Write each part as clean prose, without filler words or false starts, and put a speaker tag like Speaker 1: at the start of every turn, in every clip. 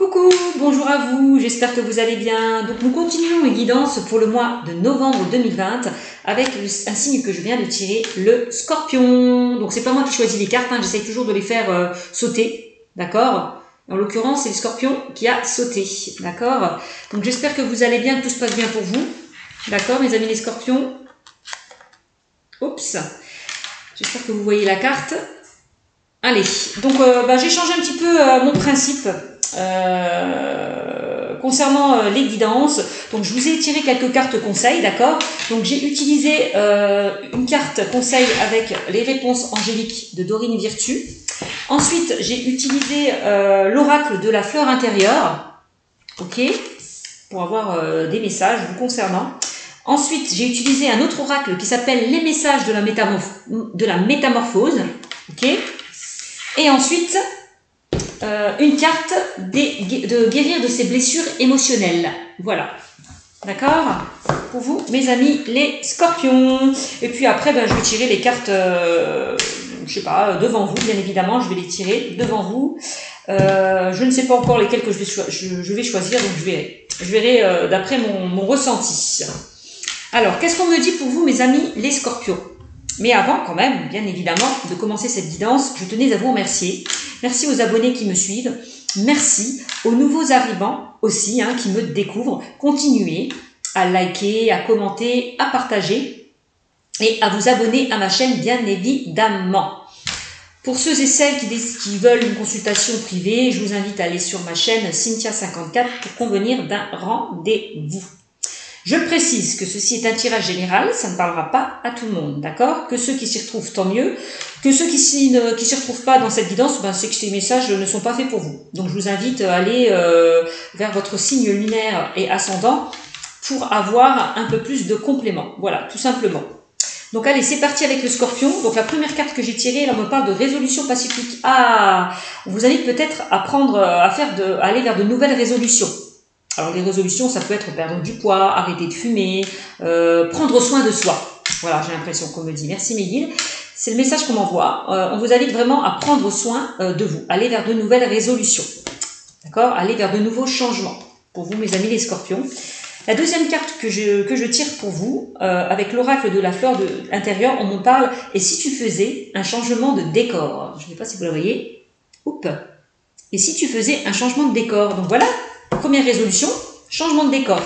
Speaker 1: Coucou, bonjour à vous, j'espère que vous allez bien. Donc nous continuons les guidances pour le mois de novembre 2020 avec un signe que je viens de tirer, le scorpion. Donc c'est pas moi qui choisis les cartes, j'essaye toujours de les faire sauter, d'accord? En l'occurrence, c'est le scorpion qui a sauté, d'accord? Donc j'espère que vous allez bien, que tout se passe bien pour vous, d'accord mes amis les scorpions? Oups, j'espère que vous voyez la carte. Allez, donc j'ai changé un petit peu mon principe concernant les guidances. Donc je vous ai tiré quelques cartes conseils, d'accord? Donc j'ai utilisé une carte conseil avec les réponses angéliques de Dorine Virtue. Ensuite j'ai utilisé l'oracle de la fleur intérieure, ok, pour avoir des messages vous concernant. Ensuite j'ai utilisé un autre oracle qui s'appelle les messages de la métamorphose, ok. Et ensuite, une carte de guérir de ses blessures émotionnelles. Voilà. D'accord? Pour vous, mes amis, les scorpions. Et puis après, je vais tirer les cartes, je sais pas, devant vous, bien évidemment. Je vais les tirer devant vous. Je ne sais pas encore lesquelles que je vais choisir, donc je verrai d'après mon ressenti. Alors, qu'est-ce qu'on me dit pour vous, mes amis, les scorpions? Mais avant, quand même, bien évidemment, de commencer cette guidance, je tenais à vous remercier. Merci aux abonnés qui me suivent. Merci aux nouveaux arrivants aussi, qui me découvrent. Continuez à liker, à commenter, à partager et à vous abonner à ma chaîne, bien évidemment. Pour ceux et celles qui veulent une consultation privée, je vous invite à aller sur ma chaîne Cynthia54 pour convenir d'un rendez-vous. Je précise que ceci est un tirage général, ça ne parlera pas à tout le monde, d'accord? Que ceux qui s'y retrouvent, tant mieux. Que ceux qui s'y retrouvent pas dans cette guidance, c'est que ces messages ne sont pas faits pour vous. Donc je vous invite à aller vers votre signe lunaire et ascendant pour avoir un peu plus de compléments. Voilà, tout simplement. Donc allez, c'est parti avec le scorpion. Donc la première carte que j'ai tirée, là, on me parle de résolution pacifique. Ah, on vous invite peut-être à aller vers de nouvelles résolutions. Alors les résolutions, ça peut être perdre du poids, arrêter de fumer, prendre soin de soi. Voilà, j'ai l'impression qu'on me dit. Merci mes guides. C'est le message qu'on m'envoie. On vous invite vraiment à prendre soin de vous. Aller vers de nouvelles résolutions. D'accord? Aller vers de nouveaux changements. Pour vous, mes amis les scorpions. La deuxième carte que je tire pour vous, avec l'oracle de la fleur intérieure, on me parle « Et si tu faisais un changement de décor ?» Je ne sais pas si vous la voyez. Oups. Et si tu faisais un changement de décor? Donc voilà. Première résolution, changement de décor.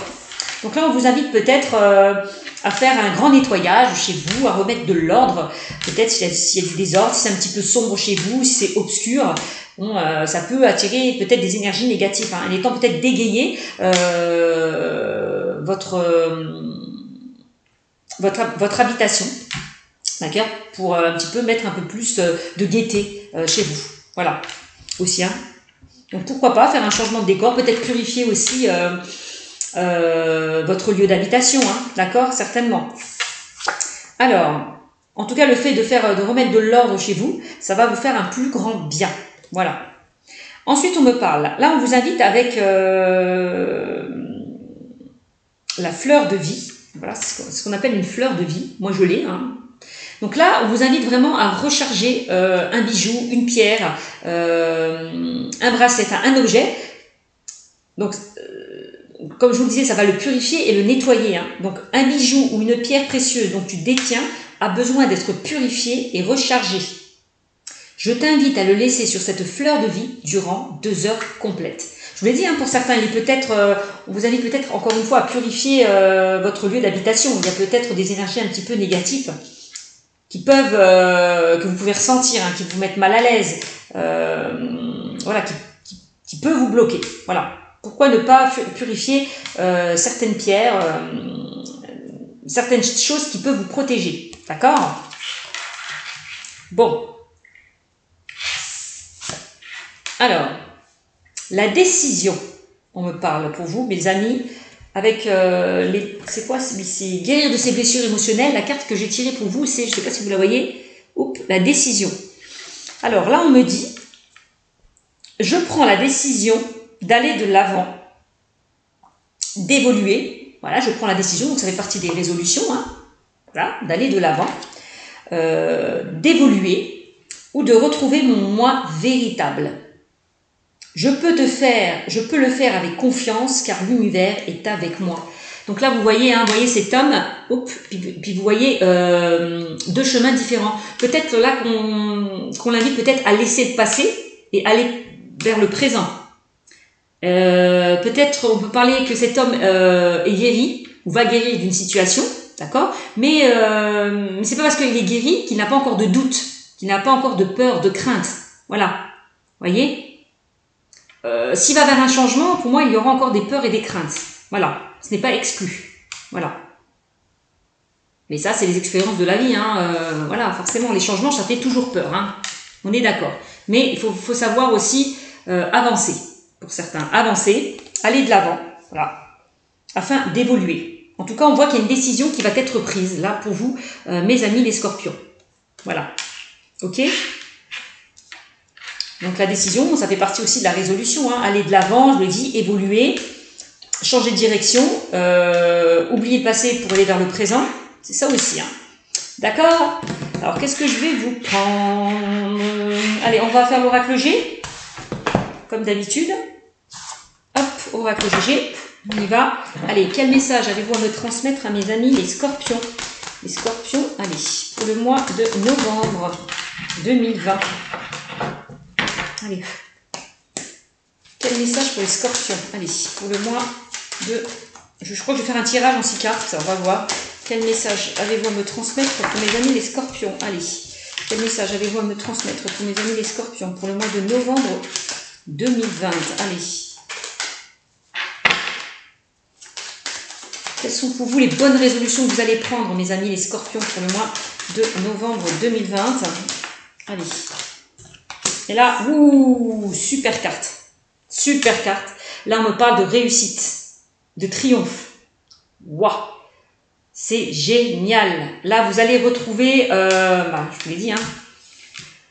Speaker 1: Donc là, on vous invite peut-être à faire un grand nettoyage chez vous, à remettre de l'ordre. Peut-être s'il y a du désordre, si c'est un petit peu sombre chez vous, si c'est obscur, ça peut attirer peut-être des énergies négatives. En étant peut-être dégayer votre habitation, d'accord, pour un petit peu mettre un peu plus de gaieté chez vous. Voilà, aussi, Donc pourquoi pas faire un changement de décor, peut-être purifier aussi votre lieu d'habitation, d'accord, certainement. Alors, en tout cas, le fait de remettre de l'ordre chez vous, ça va vous faire un plus grand bien. Voilà. Ensuite, on me parle. Là, on vous invite avec la fleur de vie. Voilà, c'est ce qu'on appelle une fleur de vie. Moi, je l'ai, Donc là, on vous invite vraiment à recharger un bijou, une pierre, un bracelet, un objet. Donc, comme je vous le disais, ça va le purifier et le nettoyer. Donc, un bijou ou une pierre précieuse dont tu détiens a besoin d'être purifié et rechargé. Je t'invite à le laisser sur cette fleur de vie durant 2 heures complètes. Je vous l'ai dit, pour certains, on vous invite peut-être encore une fois à purifier votre lieu d'habitation. Il y a peut-être des énergies un petit peu négatives que vous pouvez ressentir, qui vous mettent mal à l'aise, voilà, qui peut vous bloquer. Voilà. Pourquoi ne pas purifier certaines pierres, certaines choses qui peuvent vous protéger, d'accord? Bon. Alors, la décision, on me parle pour vous, mes amis, avec c'est quoi? C'est guérir de ses blessures émotionnelles. La carte que j'ai tirée pour vous, c'est, je ne sais pas si vous la voyez, la décision. Alors là, on me dit, je prends la décision d'aller de l'avant, d'évoluer. Voilà, je prends la décision, donc ça fait partie des résolutions, voilà, d'aller de l'avant, d'évoluer ou de retrouver mon moi véritable. Je peux le faire avec confiance car l'univers est avec moi. Donc là, vous voyez cet homme, puis vous voyez deux chemins différents. Peut-être là qu'on l'invite peut-être à laisser passer et aller vers le présent. Peut-être on peut parler que cet homme est guéri ou va guérir d'une situation, d'accord, mais c'est pas parce qu'il est guéri qu'il n'a pas encore de doute, qu'il n'a pas encore de peur, de crainte. Voilà, voyez. S'il va vers un changement, pour moi, il y aura encore des peurs et des craintes. Voilà, ce n'est pas exclu. Voilà. Mais ça, c'est les expériences de la vie. Voilà, forcément, les changements, ça fait toujours peur. On est d'accord. Mais il faut savoir aussi avancer. Pour certains, avancer, aller de l'avant, voilà, afin d'évoluer. En tout cas, on voit qu'il y a une décision qui va être prise, là, pour vous, mes amis les scorpions. Voilà. Ok? Donc, la décision, ça fait partie aussi de la résolution. Aller de l'avant, je le dis, évoluer, changer de direction, oublier le passé pour aller vers le présent. C'est ça aussi. D'accord? Alors, qu'est-ce que je vais vous prendre? Allez, on va faire l'oracle G, comme d'habitude. Hop, oracle GG, on y va. Allez, quel message avez-vous à me transmettre à mes amis les scorpions? Les scorpions, allez, pour le mois de novembre 2020. Allez. Quel message pour les scorpions? Allez, pour le mois de... Je crois que je vais faire un tirage en 6 cartes, on va voir. Quel message avez-vous à me transmettre pour mes amis les scorpions? Allez, quel message avez-vous à me transmettre pour mes amis les scorpions pour le mois de novembre 2020? Allez. Quelles sont pour vous les bonnes résolutions que vous allez prendre, mes amis les scorpions, pour le mois de novembre 2020? Allez. Et là, super carte. Super carte. Là, on me parle de réussite, de triomphe. Waouh! C'est génial. Là, vous allez retrouver, je vous l'ai dit,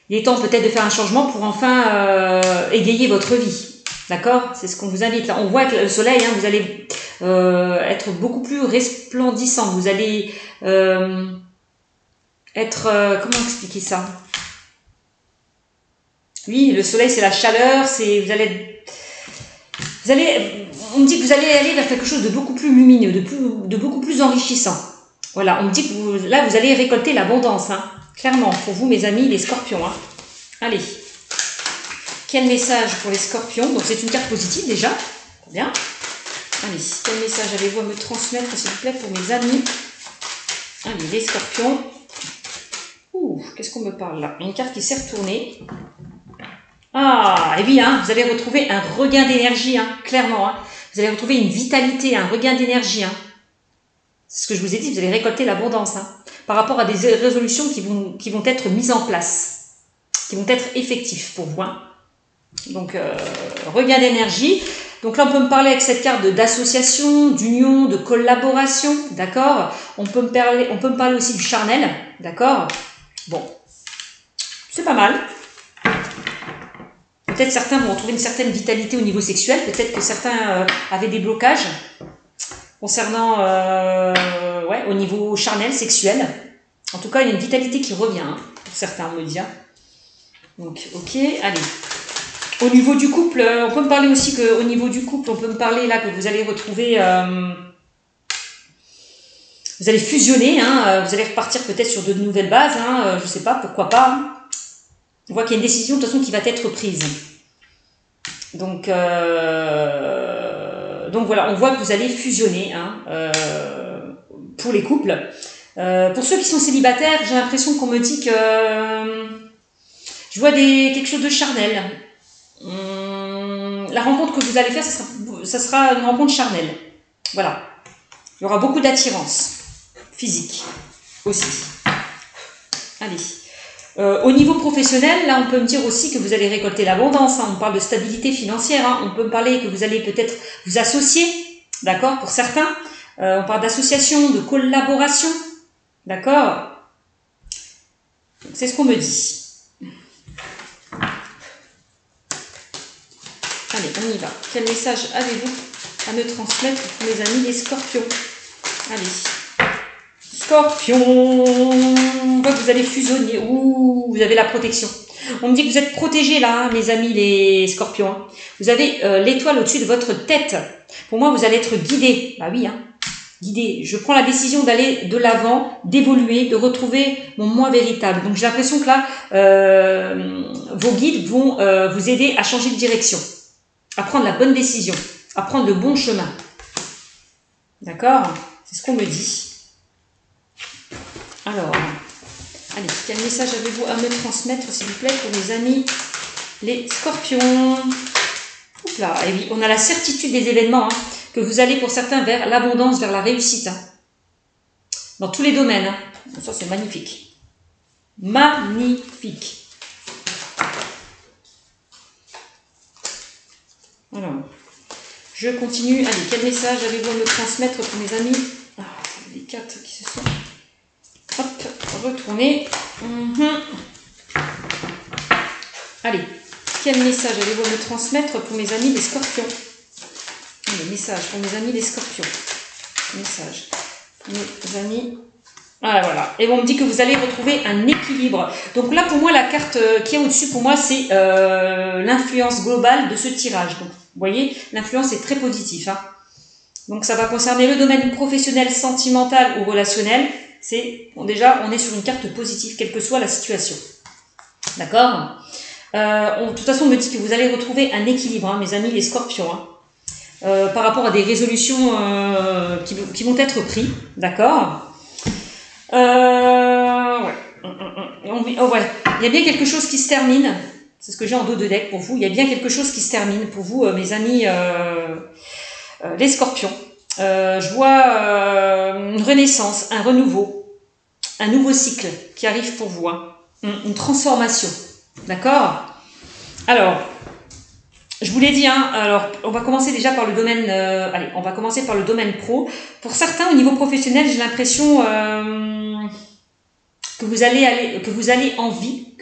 Speaker 1: il est temps peut-être de faire un changement pour enfin égayer votre vie. D'accord? C'est ce qu'on vous invite. Là, on voit que le soleil, vous allez être beaucoup plus resplendissant. Vous allez être... comment expliquer ça? Oui, le soleil, c'est la chaleur. On me dit que vous allez aller vers quelque chose de beaucoup plus lumineux, de beaucoup plus enrichissant. Voilà, on me dit que vous allez récolter l'abondance. Clairement, pour vous, mes amis, les scorpions. Allez. Quel message pour les scorpions? Donc, c'est une carte positive déjà. Bien. Allez, quel message avez-vous à me transmettre, s'il vous plaît, pour mes amis? Allez, les scorpions. Qu'est-ce qu'on me parle là? Une carte qui s'est retournée. Et oui, vous allez retrouver un regain d'énergie, clairement. Vous allez retrouver une vitalité, un regain d'énergie. C'est ce que je vous ai dit, vous allez récolter l'abondance. Par rapport à des résolutions qui vont être mises en place, qui vont être effectives pour vous. Donc, regain d'énergie. Donc là, on peut me parler avec cette carte d'association, d'union, de collaboration, d'accord? On peut me parler aussi du charnel, d'accord? Bon, c'est pas mal. Peut-être certains vont retrouver une certaine vitalité au niveau sexuel. Peut-être que certains avaient des blocages concernant, au niveau charnel, sexuel. En tout cas, il y a une vitalité qui revient, pour certains, on me dit. Donc, ok, allez. Au niveau du couple, on peut me parler aussi qu'au niveau du couple, on peut me parler là que vous allez retrouver... vous allez fusionner, vous allez repartir peut-être sur de nouvelles bases, je ne sais pas, pourquoi pas. On voit qu'il y a une décision de toute façon qui va être prise. Donc voilà, on voit que vous allez fusionner pour les couples. Pour ceux qui sont célibataires, j'ai l'impression qu'on me dit que je vois quelque chose de charnel. La rencontre que vous allez faire, ça sera une rencontre charnelle. Voilà. Il y aura beaucoup d'attirance physique aussi. Allez. Au niveau professionnel, là, on peut me dire aussi que vous allez récolter l'abondance. On parle de stabilité financière. On peut me parler que vous allez peut-être vous associer, d'accord, pour certains. On parle d'association, de collaboration, d'accord. C'est ce qu'on me dit. Allez, on y va. Quel message avez-vous à me transmettre pour mes amis les scorpions? Allez. Scorpion, on voit que vous allez fusionner. Vous avez la protection. On me dit que vous êtes protégés là, hein, mes amis les scorpions. Hein. Vous avez l'étoile au-dessus de votre tête. Pour moi, vous allez être guidés. Bah oui, hein. Guidé. Je prends la décision d'aller de l'avant, d'évoluer, de retrouver mon moi véritable. Donc j'ai l'impression que là, vos guides vont vous aider à changer de direction, à prendre la bonne décision, à prendre le bon chemin. D'accord? C'est ce qu'on me dit. Alors, allez, quel message avez-vous à me transmettre, s'il vous plaît, pour mes amis les scorpions? Oups là, et oui, on a la certitude des événements, hein, que vous allez pour certains vers l'abondance, vers la réussite. Hein, dans tous les domaines. Hein. Ça, c'est magnifique. Magnifique. Alors, je continue. Allez, quel message avez-vous à me transmettre pour mes amis? Ah, les cartes qui se sont... Hop, retourner. Allez, quel message allez-vous me transmettre pour mes amis les scorpions? Les messages pour mes amis les scorpions. Message pour mes amis. Ah, voilà. Et on me dit que vous allez retrouver un équilibre. Donc là, pour moi, la carte qui est au-dessus, pour moi, c'est l'influence globale de ce tirage. Donc, vous voyez, l'influence est très positive. Hein. Donc ça va concerner le domaine professionnel, sentimental ou relationnel. C'est bon, déjà, on est sur une carte positive, quelle que soit la situation. D'accord? De toute façon, on me dit que vous allez retrouver un équilibre, hein, mes amis les scorpions, hein, par rapport à des résolutions qui vont être prises. D'accord? Ouais. Oh, ouais. Il y a bien quelque chose qui se termine. C'est ce que j'ai en dos de deck pour vous. Il y a bien quelque chose qui se termine pour vous, mes amis les scorpions. Je vois une renaissance, un renouveau, un nouveau cycle qui arrive pour vous, hein. Une transformation, d'accord? Alors, je vous l'ai dit, hein, alors on va commencer déjà par le domaine, allez, on va commencer par le domaine pro. Pour certains, au niveau professionnel, j'ai l'impression que vous avez envie,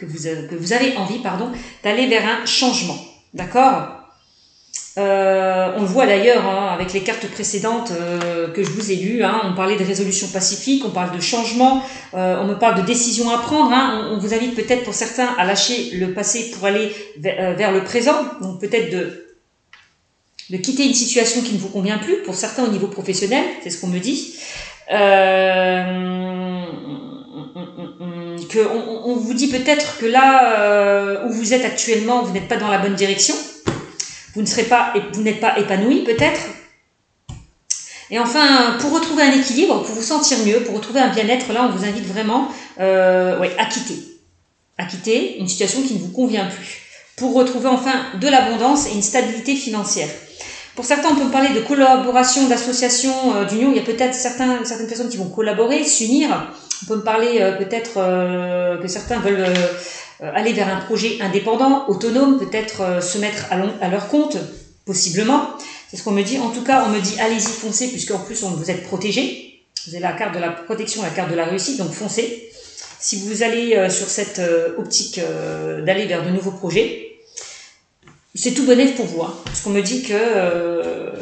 Speaker 1: pardon, d'aller vers un changement, d'accord? On le voit d'ailleurs hein, avec les cartes précédentes que je vous ai lues, hein, on parlait de résolution pacifique, on parle de changement, on me parle de décision à prendre, hein, on vous invite peut-être pour certains à lâcher le passé pour aller vers le présent, donc peut-être de quitter une situation qui ne vous convient plus, pour certains au niveau professionnel, c'est ce qu'on me dit, on vous dit peut-être que là où vous êtes actuellement, vous n'êtes pas dans la bonne direction, vous n'êtes pas épanoui peut-être. Et enfin, pour retrouver un équilibre, pour vous sentir mieux, pour retrouver un bien-être, là on vous invite vraiment à quitter une situation qui ne vous convient plus, pour retrouver enfin de l'abondance et une stabilité financière. Pour certains, on peut parler de collaboration, d'association, d'union. Il y a peut-être certaines personnes qui vont collaborer, s'unir. On peut me parler peut-être que certains veulent aller vers un projet indépendant, autonome, peut-être se mettre à leur compte, possiblement. C'est ce qu'on me dit. En tout cas, on me dit allez-y, foncez, puisqu'en plus vous êtes protégé. Vous avez la carte de la protection, la carte de la réussite, donc foncez. Si vous allez sur cette optique d'aller vers de nouveaux projets, c'est tout bénéf pour vous, hein, parce qu'on me dit que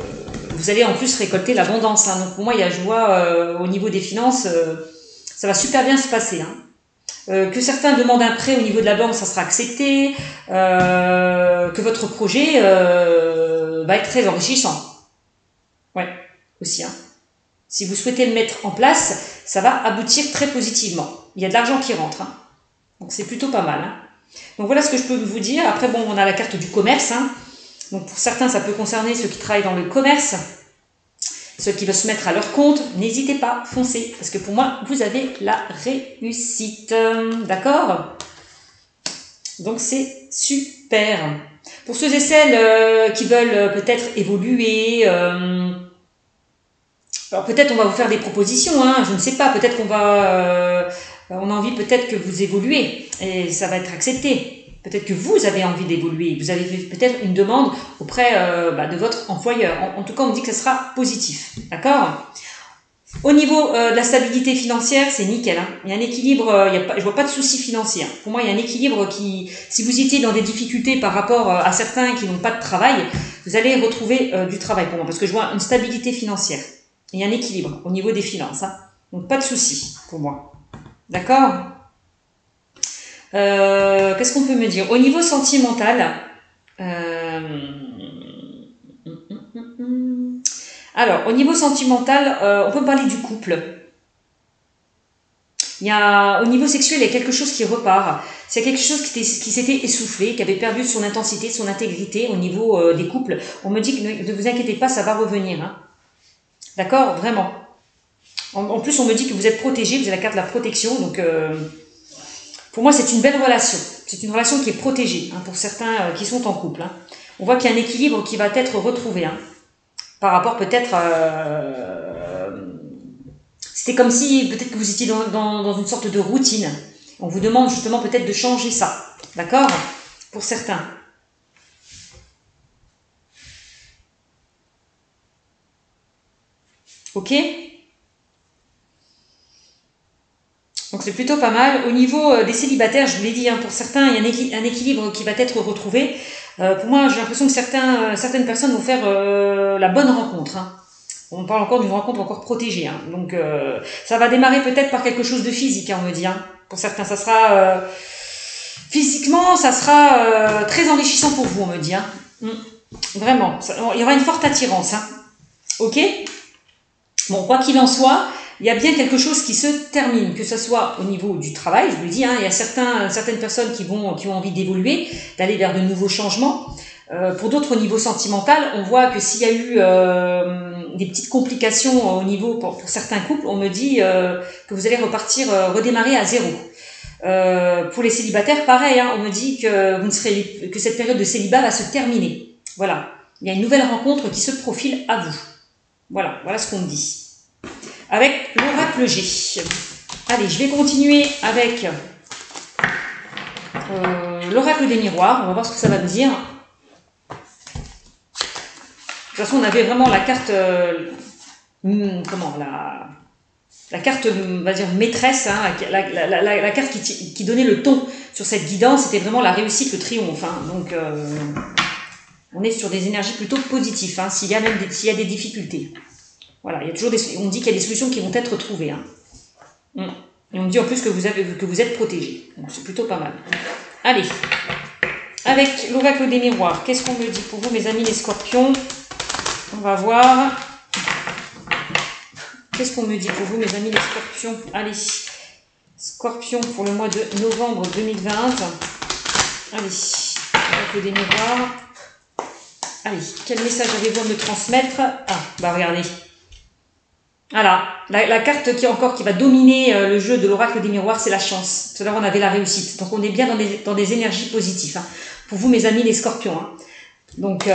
Speaker 1: vous allez en plus récolter l'abondance. Hein. Donc pour moi, il y a joie au niveau des finances, ça va super bien se passer. Hein. Que certains demandent un prêt au niveau de la banque, ça sera accepté. Que votre projet va être très enrichissant. Ouais, aussi. Hein. Si vous souhaitez le mettre en place, ça va aboutir très positivement. Il y a de l'argent qui rentre. Hein. Donc c'est plutôt pas mal. Hein. Donc voilà ce que je peux vous dire. Après, bon, on a la carte du commerce. Hein. Donc pour certains, ça peut concerner ceux qui travaillent dans le commerce, ceux qui veulent se mettre à leur compte. N'hésitez pas, foncez. Parce que pour moi, vous avez la réussite. D'accord? Donc c'est super. Pour ceux et celles qui veulent peut-être évoluer, alors peut-être on va vous faire des propositions, hein, je ne sais pas, peut-être qu'on va... on a envie peut-être que vous évoluez et ça va être accepté. Peut-être que vous avez envie d'évoluer. Vous avez peut-être une demande auprès de votre employeur. En tout cas, on me dit que ça sera positif. D'accord? Au niveau de la stabilité financière, c'est nickel. Hein. Il y a un équilibre, je vois pas de soucis financiers. Hein. Pour moi, il y a un équilibre qui, si vous étiez dans des difficultés par rapport à certains qui n'ont pas de travail, vous allez retrouver du travail pour moi. Parce que je vois une stabilité financière. Il y a un équilibre au niveau des finances. Hein. Donc, pas de soucis pour moi. D'accord? Qu'est-ce qu'on peut me dire? Au niveau sentimental, alors, au niveau sentimental, on peut parler du couple. Au niveau sexuel, il y a quelque chose qui repart. C'est quelque chose qui s'était essoufflé, qui avait perdu son intensité, son intégrité au niveau des couples. On me dit que ne vous inquiétez pas, ça va revenir. Hein. D'accord? Vraiment. En plus, on me dit que vous êtes protégé, vous avez la carte de la protection. Donc, pour moi, c'est une belle relation. C'est une relation qui est protégée hein, pour certains qui sont en couple. Hein. On voit qu'il y a un équilibre qui va être retrouvé. Hein, par rapport peut-être... c'était comme si peut-être que vous étiez dans une sorte de routine. On vous demande justement peut-être de changer ça. D'accord? Pour certains. Ok? Donc c'est plutôt pas mal. Au niveau des célibataires, je vous l'ai dit, hein, pour certains, il y a un équilibre qui va être retrouvé. Pour moi, j'ai l'impression que certaines personnes vont faire la bonne rencontre. Hein. On parle encore d'une rencontre encore protégée. Hein. Donc ça va démarrer peut-être par quelque chose de physique, hein, on me dit. Hein. Pour certains, ça sera... physiquement, ça sera très enrichissant pour vous, on me dit. Hein. Vraiment. Il y aura une forte attirance. Hein. Ok? Bon, quoi qu'il en soit... Il y a bien quelque chose qui se termine, que ce soit au niveau du travail, je vous le dis, hein, il y a certaines personnes qui ont envie d'évoluer, d'aller vers de nouveaux changements. Pour d'autres, au niveau sentimental, on voit que s'il y a eu des petites complications au niveau, pour certains couples, on me dit que vous allez redémarrer à zéro. Pour les célibataires, pareil, hein, on me dit que cette période de célibat va se terminer. Voilà, il y a une nouvelle rencontre qui se profile à vous. Voilà ce qu'on me dit. Avec l'oracle G. Allez, je vais continuer avec l'oracle des miroirs. On va voir ce que ça va me dire. De toute façon, on avait vraiment la carte... la carte, on va dire, maîtresse. Hein, la carte qui donnait le ton sur cette guidance. C'était vraiment la réussite, le triomphe. Hein, donc, on est sur des énergies plutôt positives. Hein, s'il y a des difficultés. Voilà, il y a toujours on dit qu'il y a des solutions qui vont être trouvées. Hein. Et on dit en plus que vous êtes protégé. Donc c'est plutôt pas mal. Allez, avec l'oracle des miroirs, qu'est-ce qu'on me dit pour vous, mes amis les scorpions? On va voir. Qu'est-ce qu'on me dit pour vous, mes amis les scorpions? Allez, scorpion pour le mois de novembre 2020. Allez, l'oracle des miroirs. Allez, quel message avez-vous à me transmettre? Ah, bah regardez. Voilà, la carte qui va dominer le jeu de l'oracle des miroirs, c'est la chance. Tout à l'heure, on avait la réussite. Donc, on est bien dans des énergies positives. Hein. Pour vous, mes amis, les scorpions. Hein. Donc,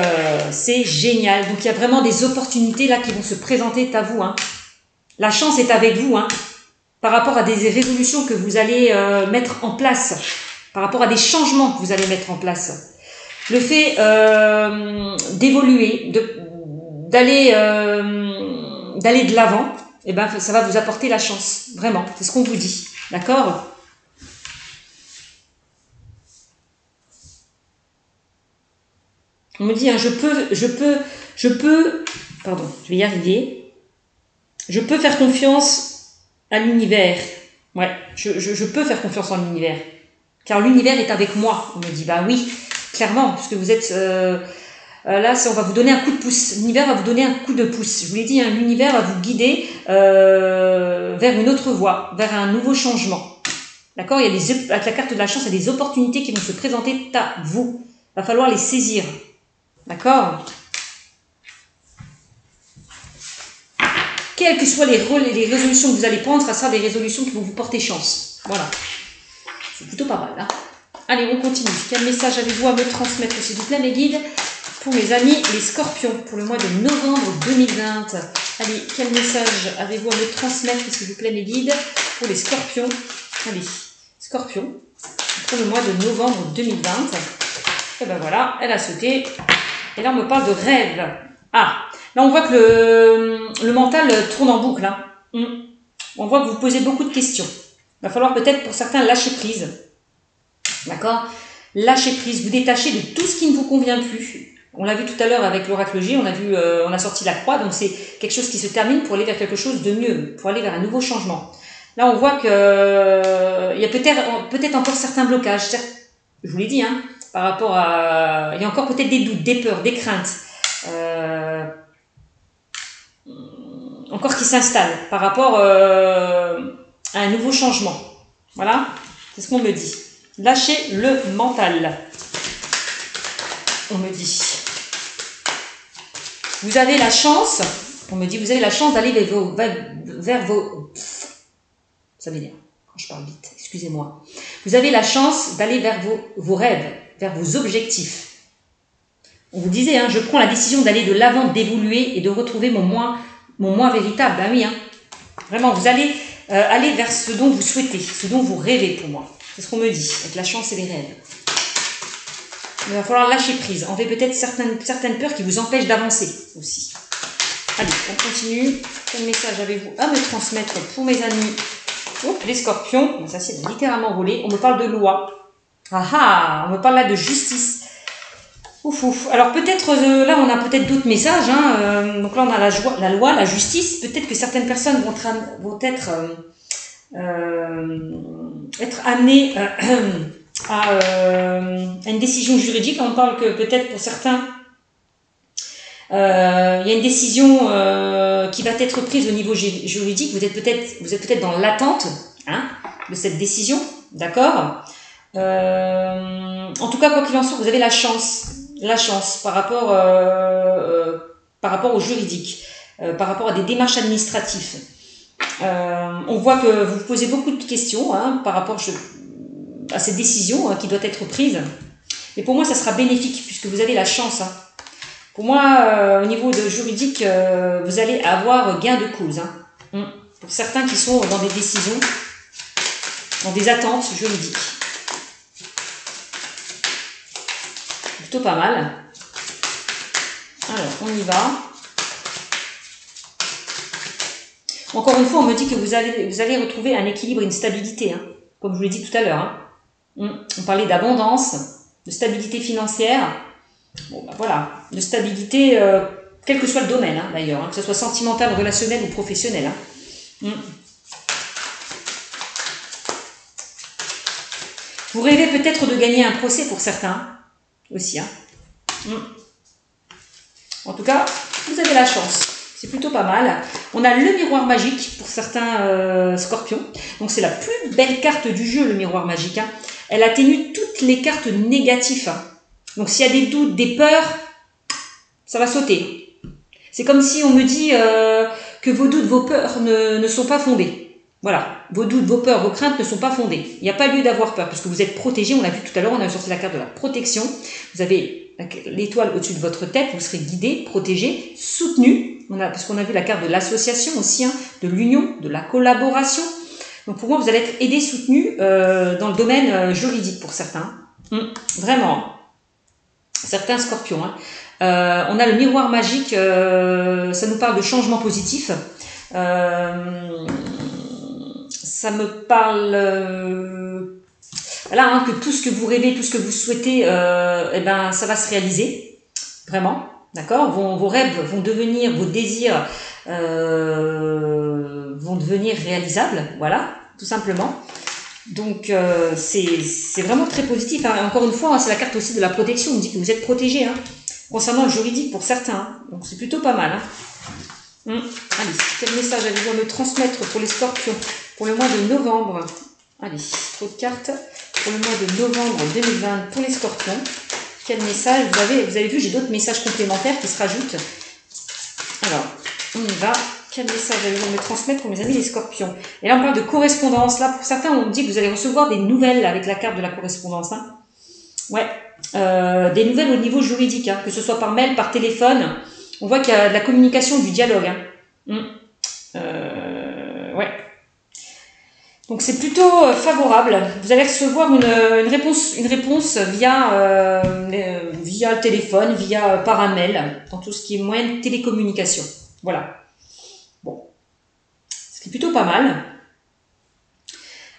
Speaker 1: c'est génial. Donc, il y a vraiment des opportunités là qui vont se présenter à vous. Hein. La chance est avec vous. Hein. Par rapport à des résolutions que vous allez mettre en place. Par rapport à des changements que vous allez mettre en place. Le fait d'évoluer, d'aller de l'avant, eh ben, ça va vous apporter la chance. Vraiment, c'est ce qu'on vous dit. D'accord? On me dit, hein, je peux, pardon, je vais y arriver. Je peux faire confiance à l'univers. Ouais, je peux faire confiance en l'univers. Car l'univers est avec moi. On me dit, bah oui, clairement, puisque vous êtes... là, on va vous donner un coup de pouce. L'univers va vous donner un coup de pouce. Je vous l'ai dit, hein, l'univers va vous guider vers une autre voie, vers un nouveau changement. D'accord? Avec la carte de la chance, il y a des opportunités qui vont se présenter à vous. Il va falloir les saisir. D'accord? Quelles que soient les résolutions que vous allez prendre, ça sera des résolutions qui vont vous porter chance. Voilà. C'est plutôt pas mal. Hein? Allez, on continue. Quel message avez-vous à me transmettre, s'il vous plaît, mes guides? Pour mes amis les scorpions, pour le mois de novembre 2020. Allez, quel message avez-vous à me transmettre, s'il vous plaît, mes guides, pour les scorpions? Allez, scorpions, pour le mois de novembre 2020. Et ben voilà, elle a sauté. Et là, on me parle de rêve. Ah, là, on voit que le mental tourne en boucle. Hein. On voit que vous posez beaucoup de questions. Il va falloir peut-être, pour certains, lâcher prise. D'accord? Lâcher prise, vous détacher de tout ce qui ne vous convient plus. On l'a vu tout à l'heure avec l'oracle G, on a sorti la croix, donc c'est quelque chose qui se termine pour aller vers quelque chose de mieux, pour aller vers un nouveau changement. Là, on voit que il y a peut-être encore certains blocages. Je vous l'ai dit, hein, par rapport à... Il y a encore peut-être des doutes, des peurs, des craintes. Encore qui s'installent par rapport à un nouveau changement. Voilà, c'est ce qu'on me dit. Lâchez le mental. On me dit. Vous avez la chance, on me dit, vous avez la chance d'aller vers vos... Ça m'énerve quand je parle vite, excusez-moi. Vous avez la chance d'aller vers vos rêves, vers vos objectifs. On vous disait, hein, je prends la décision d'aller de l'avant, d'évoluer et de retrouver mon moi véritable. Ben oui, hein. Vraiment, vous allez aller vers ce dont vous souhaitez, ce dont vous rêvez pour moi. C'est ce qu'on me dit, avec la chance et les rêves. Il va falloir lâcher prise, enlever peut-être certaines peurs qui vous empêchent d'avancer aussi. Allez, on continue. Quel message avez-vous à me transmettre pour mes amis? Oh, les scorpions, ça c'est littéralement volé. On me parle de loi. Ah ah, on me parle là de justice. Ouf, ouf. Alors peut-être, là on a peut-être d'autres messages. Hein. Donc là on a la loi, la justice. Peut-être que certaines personnes vont être amenées à une décision juridique. On parle que peut-être pour certains, il y a une décision qui va être prise au niveau juridique. Vous êtes peut-être dans l'attente, hein, de cette décision, d'accord. En tout cas, quoi qu'il en soit, vous avez la chance par rapport au juridique, par rapport à des démarches administratives. On voit que vous vous posez beaucoup de questions, hein, par rapport à cette décision qui doit être prise. Mais pour moi, ça sera bénéfique puisque vous avez la chance. Hein. Pour moi, au niveau de juridique, vous allez avoir gain de cause. Hein. Pour certains qui sont dans des décisions, dans des attentes juridiques. Plutôt pas mal. Alors, on y va. Encore une fois, on me dit que vous allez retrouver un équilibre et une stabilité, hein, comme je vous l'ai dit tout à l'heure. Hein. On parlait d'abondance, de stabilité financière. Bon, ben voilà, de stabilité, quel que soit le domaine, hein, d'ailleurs, hein, que ce soit sentimental, relationnel ou professionnel. Hein. Vous rêvez peut-être de gagner un procès pour certains, aussi. Hein. En tout cas, vous avez la chance. C'est plutôt pas mal. On a le miroir magique pour certains scorpions. Donc c'est la plus belle carte du jeu, le miroir magique. Hein. Elle atténue toutes les cartes négatives. Hein. Donc s'il y a des doutes, des peurs, ça va sauter. C'est comme si on me dit que vos doutes, vos peurs ne sont pas fondés. Voilà, vos doutes, vos peurs, vos craintes ne sont pas fondées. Il n'y a pas lieu d'avoir peur puisque vous êtes protégé. On l'a vu tout à l'heure, on a sorti la carte de la protection. Vous avez l'étoile au-dessus de votre tête, vous serez guidé, protégé, soutenu. Parce qu'on a vu la carte de l'association aussi, hein, de l'union, de la collaboration. Donc pour moi, vous allez être aidé, soutenu dans le domaine juridique pour certains. Vraiment. Certains scorpions. Hein. On a le miroir magique, ça nous parle de changement positif. Ça me parle voilà, hein, que tout ce que vous rêvez, tout ce que vous souhaitez, eh ben, ça va se réaliser. Vraiment. D'accord, vos rêves vont devenir, vos désirs vont devenir réalisables, voilà, tout simplement. Donc c'est vraiment très positif. Hein. Encore une fois, hein, c'est la carte aussi de la protection. On dit que vous êtes protégé, hein, concernant le juridique pour certains. Hein. Donc c'est plutôt pas mal. Hein. Allez, quel message avez-vous à me transmettre pour les scorpions pour le mois de novembre? Allez, trop de cartes pour le mois de novembre 2020 pour les scorpions. Quel message vous avez vu, j'ai d'autres messages complémentaires qui se rajoutent. Alors, on y va. Quel message allez-vous me transmettre pour mes amis les scorpions? Et là, on parle de correspondance. Là, pour certains, on dit que vous allez recevoir des nouvelles avec la carte de la correspondance. Hein. Ouais, des nouvelles au niveau juridique, hein, que ce soit par mail, par téléphone. On voit qu'il y a de la communication, du dialogue. Hein. Ouais. Donc c'est plutôt favorable. Vous allez recevoir une réponse via le téléphone, par un mail, dans tout ce qui est moyen de télécommunication. Voilà. Bon, ce qui est plutôt pas mal.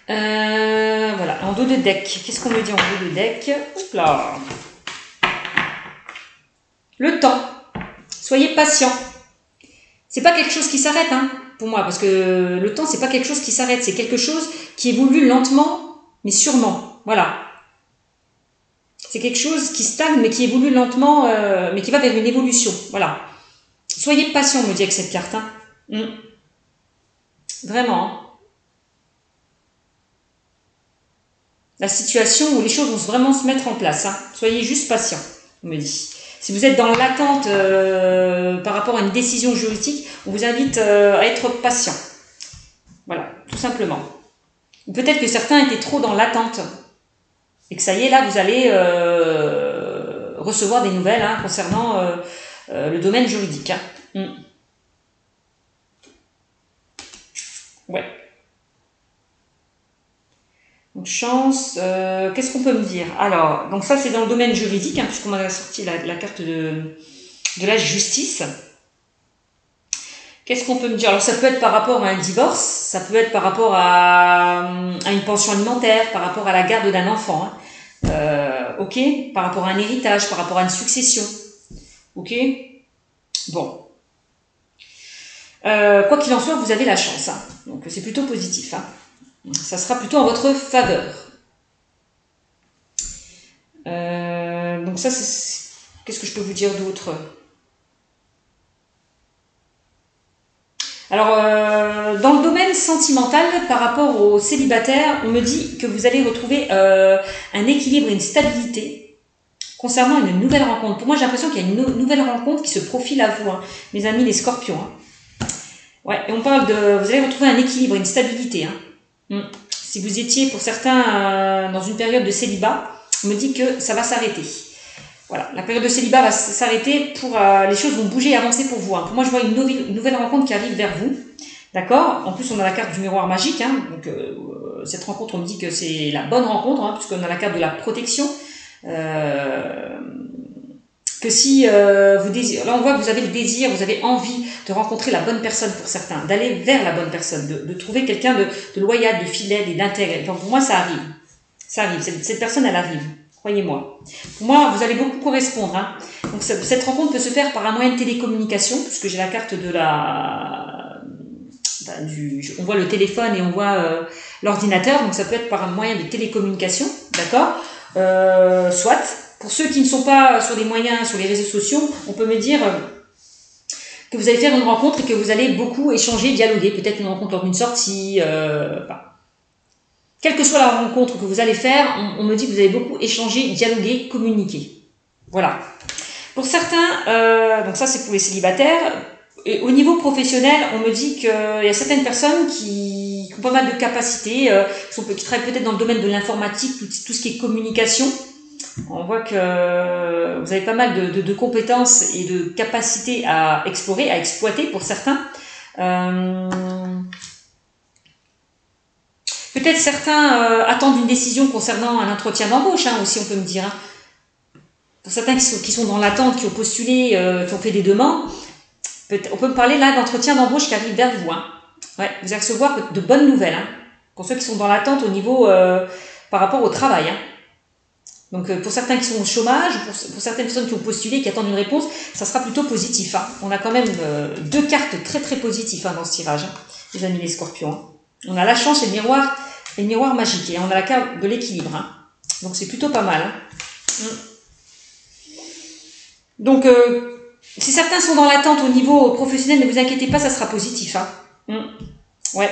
Speaker 1: Voilà, en dos de deck. Qu'est-ce qu'on me dit en dos de deck? Hop là. Le temps. Soyez patient. C'est pas quelque chose qui s'arrête, hein, pour moi, parce que le temps, c'est pas quelque chose qui s'arrête, c'est quelque chose qui évolue lentement, mais sûrement. Voilà. C'est quelque chose qui stagne, mais qui évolue lentement, mais qui va vers une évolution. Voilà. Soyez patient, me dit avec cette carte. Hein. Vraiment. Hein. La situation où les choses vont vraiment se mettre en place. Hein. Soyez juste patient, on me dit. Si vous êtes dans l'attente par rapport à une décision juridique, on vous invite à être patient. Voilà, tout simplement. Ou peut-être que certains étaient trop dans l'attente. Et que ça y est, là, vous allez recevoir des nouvelles hein, concernant le domaine juridique. Hein. Ouais. Donc, chance, qu'est-ce qu'on peut me dire? Alors, donc ça c'est dans le domaine juridique, hein, puisqu'on a sorti la carte de la justice. Qu'est-ce qu'on peut me dire? Alors ça peut être par rapport à un divorce, ça peut être par rapport à une pension alimentaire, par rapport à la garde d'un enfant, hein. Ok, par rapport à un héritage, par rapport à une succession. Ok, bon. Quoi qu'il en soit, vous avez la chance, hein. Donc c'est plutôt positif, hein. Ça sera plutôt en votre faveur. Donc ça, c'est... Qu'est-ce que je peux vous dire d'autre? Alors, dans le domaine sentimental, par rapport aux célibataires, on me dit que vous allez retrouver un équilibre et une stabilité concernant une nouvelle rencontre. Pour moi, j'ai l'impression qu'il y a une nouvelle rencontre qui se profile à vous, hein, mes amis les scorpions. Hein. Ouais, et on parle de... Vous allez retrouver un équilibre et une stabilité, hein. Si vous étiez, pour certains, dans une période de célibat, on me dit que ça va s'arrêter. Voilà, la période de célibat va s'arrêter, pour les choses vont bouger et avancer pour vous. Hein. Pour moi, je vois une nouvelle rencontre qui arrive vers vous. D'accord? En plus, on a la carte du miroir magique. Hein. Donc, cette rencontre, on me dit que c'est la bonne rencontre, hein, puisqu'on a la carte de la protection. Que si vous désirez, là on voit que vous avez le désir, vous avez envie de rencontrer la bonne personne pour certains, d'aller vers la bonne personne, de trouver quelqu'un de loyal, de fidèle et d'intègre. Enfin, pour moi, ça arrive. Ça arrive. Cette personne, elle arrive. Croyez-moi. Pour moi, vous allez beaucoup correspondre. Hein. Donc, cette rencontre peut se faire par un moyen de télécommunication, puisque j'ai la carte de on voit le téléphone et on voit l'ordinateur, donc ça peut être par un moyen de télécommunication, d'accord, soit. Pour ceux qui ne sont pas sur des moyens, sur les réseaux sociaux, on peut me dire que vous allez faire une rencontre et que vous allez beaucoup échanger, dialoguer, peut-être une rencontre lors d'une sortie, quelle que soit la rencontre que vous allez faire, on me dit que vous allez beaucoup échanger, dialoguer, communiquer. Voilà. Pour certains, donc ça c'est pour les célibataires, et au niveau professionnel, on me dit qu'il y a certaines personnes qui ont pas mal de capacités, qui travaillent peut-être dans le domaine de l'informatique, tout ce qui est communication. On voit que vous avez pas mal de compétences et de capacités à explorer, à exploiter pour certains. Peut-être certains attendent une décision concernant un entretien d'embauche, hein, aussi on peut me dire. Hein. Pour certains qui sont dans l'attente, qui ont postulé, qui ont fait des demandes, on peut me parler là d'entretien d'embauche qui arrive vers vous. Hein. Ouais, vous allez recevoir de bonnes nouvelles. Hein, pour ceux qui sont dans l'attente au niveau par rapport au travail. Hein. Donc pour certains qui sont au chômage, pour certaines personnes qui ont postulé, qui attendent une réponse, ça sera plutôt positif. Hein. On a quand même deux cartes très très positives hein, dans ce tirage, hein, les amis les scorpions. Hein. On a la chance et le miroir magique. Et on a la carte de l'équilibre. Hein. Donc c'est plutôt pas mal. Hein. Donc si certains sont dans l'attente au niveau professionnel, ne vous inquiétez pas, ça sera positif. Hein. Ouais.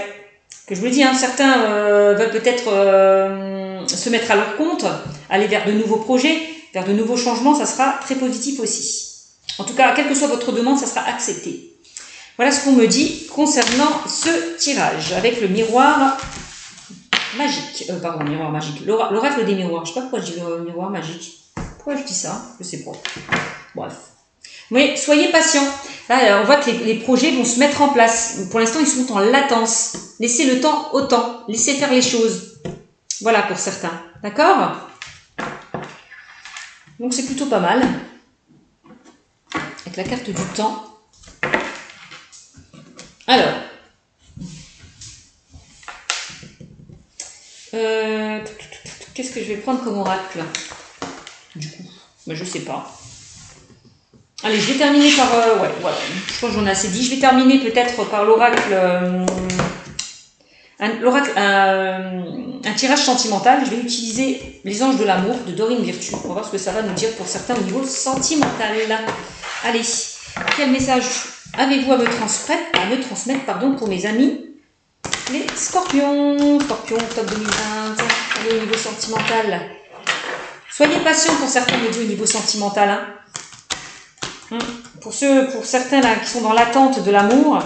Speaker 1: Que je vous le dis, hein, certains veulent peut-être se mettre à leur compte, aller vers de nouveaux projets, vers de nouveaux changements, ça sera très positif aussi. En tout cas, quelle que soit votre demande, ça sera accepté. Voilà ce qu'on me dit concernant ce tirage avec le miroir magique. Pardon, miroir magique. L'oracle des miroirs. Je sais pas pourquoi je dis le miroir magique. Pourquoi je dis ça? Je sais pas. Bref. Mais soyez patients. Là, on voit que les projets vont se mettre en place. Pour l'instant, ils sont en latence. Laissez le temps au temps. Laissez faire les choses. Voilà pour certains. D'accord? Donc, c'est plutôt pas mal. Avec la carte du temps. Alors. Qu'est-ce que je vais prendre comme oracle? Du coup, ben, je sais pas. Allez, je vais terminer par... ouais, voilà, je pense que j'en ai assez dit. Je vais terminer peut-être par l'oracle... un tirage sentimental. Je vais utiliser les anges de l'amour de Dorine Virtue. On va voir ce que ça va nous dire pour certains au niveau sentimental. Allez, quel message avez-vous à me transmettre, pardon, pour mes amis les scorpions? Scorpion, octobre 2020. Allez, au niveau sentimental. Soyez patients pour certains au niveau sentimental. Hein. Pour certains là, qui sont dans l'attente de l'amour,